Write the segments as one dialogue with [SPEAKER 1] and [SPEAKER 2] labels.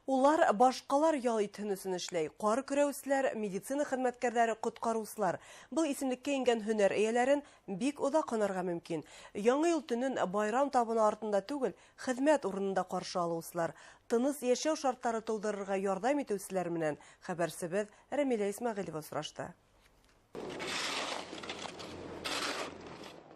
[SPEAKER 1] Улар башкалар ял итүнесен эшләй. Кар көрәүчеләр, медицина хезмәткәрләре, коткаручылар. Был исемлеккә ингән һөнәр эяләрен бик озак канарга мөмкин. Яңа ел төнен байрам табыны артында түгел, хезмәт урынында каршы алучылар, тыныс яшәү шартлары тудырырга ярдәм итүчеләр менән хәбәрсебез Рәмилә Исмәгыйлова сорашты.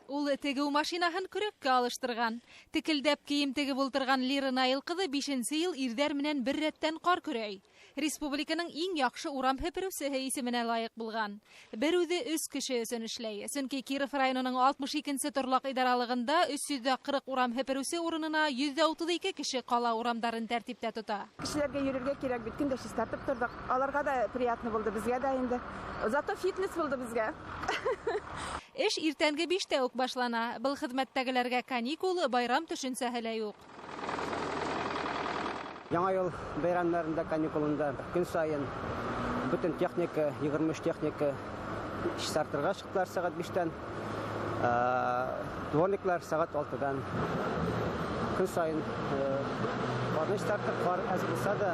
[SPEAKER 2] Ул тегеү машинаһын көрәккә алыштырган. Текелдәп кием тегеп ултырган Лира Наил кызы 5нче ел ирдәр менән бер рәттән кар көрәй. Республиканың иң яхшы урам һеперүчесе исеменә лаек булган. Бер үзе 3 кеше өчен эшләй. Чөнки Киров районының 62нче торлак идаралыгында 340 урам һеперүче урынына 132 кеше кала урамдарын тәртиптә тота.
[SPEAKER 3] Кешеләргә йөрергә кирәк бит, көндә шиш тартып тордык. Аларга да приятно булды, безгә дә инде. Зато фитнес булды безгә.
[SPEAKER 2] Эш иртәнге 5тә үк башлана. Был хезмәттәгеләргә каникул, байрам төшенсәһе лә юк.
[SPEAKER 4] Яңа ел байрамнарында каникулында көн сайын бүтән техника, 23 техника штартырга чыктылар сагат 5тән. Дворниклар сагат 6дан. Көн сайын карны штартып кар азбыса да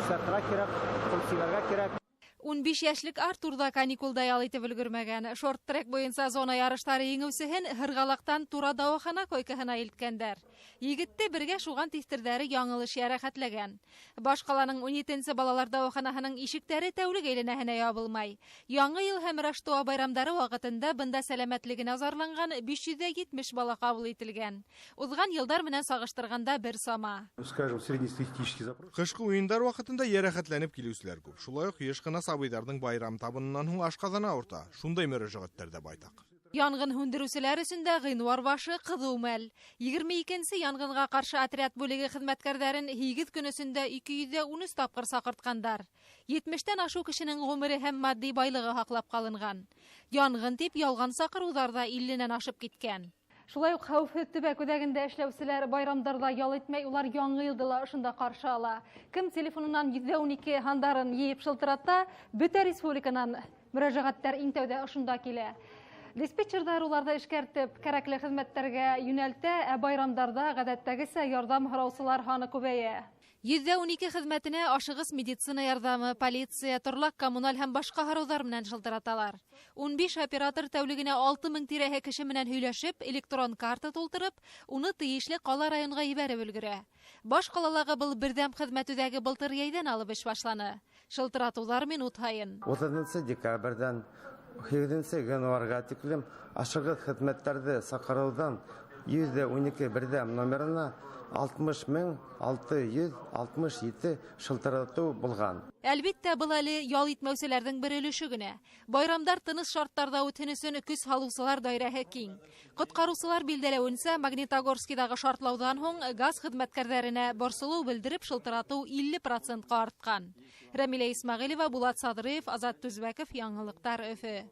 [SPEAKER 4] штартырга кирәк, кулсиларга кирәк.
[SPEAKER 2] 15 яшьлек Артур да каникулда ял итеп өлгермәгән. Шорт-трек буенча зона ярыштары еңүчесен Хыргалактан тура дәвахана койкаһына илткәннәр. Егетте бергә шуган тистердәре яңылыш ярәхәтләгән. Башкаланың 17нче балалар дәваханаһының ишектәре тәүлек әйләнәһенә ябылмай. Яңа ел һәм Раштуа байрамнары вакытында бында сәламәтлегенә азарланган 570 бала кабул ителгән. Узган елдар менән сагыштырганда бер сама.
[SPEAKER 5] Кышкы уендар вакытында ярәхәтләнеп килүчеләр күп. Шулай ук еш кына сабыйдардың байрам табынынан һуң ашказана урта. Шундай мөрәҗәгатьләр дә байтак.
[SPEAKER 2] Янгын һүндерүчеләр өчендә гыйнвар башы кызу мәл. 22нче янгынга каршы отряд бүлеге хезмәткәрләрен 8 көнесендә 213 тапкыр сакырткандар. 70тән ашу кешенең гомере һәм матди байлыгы хаклап калынган. Янгын дип ялган сакырулар да 50ннән ашып киткән. Шулай ук хәүфле төбәк үдәгендә эшләүчеләр байрамдарда ял итмәй, улар яңа елда ла ошында каршы ала. Кем телефоныннан 112 хандарын йыеп шылтырата, бөтә республиканан мөрәҗәгатьләр иң тәүдә ошында килә. Диспетчерлар уларда эшкәртеп, кирәкле хезмәттәргә юнәлтә, байрамдарда гадәттәгечә ярдәм һораучылар саны күбәя. 112 хезмәтенә ашыгыс медицина ярдәме, полиция, торлак коммуналь һәм башка һораулар менән шылтыраталар. 15 оператор тәүлегенә 6000 тирәһе кеше менән һөйләшеп, электрон карта тултырып, уны тиешле кала районга ибәреп өлгерә. Баш калаларга был бердәм хезмәт үдәге былтыр яйдан алып эш башланы. Шылтыратулар минут һайын.
[SPEAKER 6] 30 декабрьдән 8 январьга тиклем ашыгыс хезмәтләрне сакыраудан 112 бердәм номерына 60,667 шылтырату булган.
[SPEAKER 2] Әлбиттә, был әле ял итмәүчеләрнең бер өлеше генә. Байрамдар тыныс шартларда үтенесен көз салучылар даирәһе киң. Коткаручылар билдәләвенчә, Магнитогорскидагы шартлаудан һуң газ хезмәткәрләренә борсылу белдереп шылтырату 50%-ка арткан. Рәмилә Исмәгыйлова, Булат Садырыев, Азат Түзбәков, Яңалыктар, Өфе.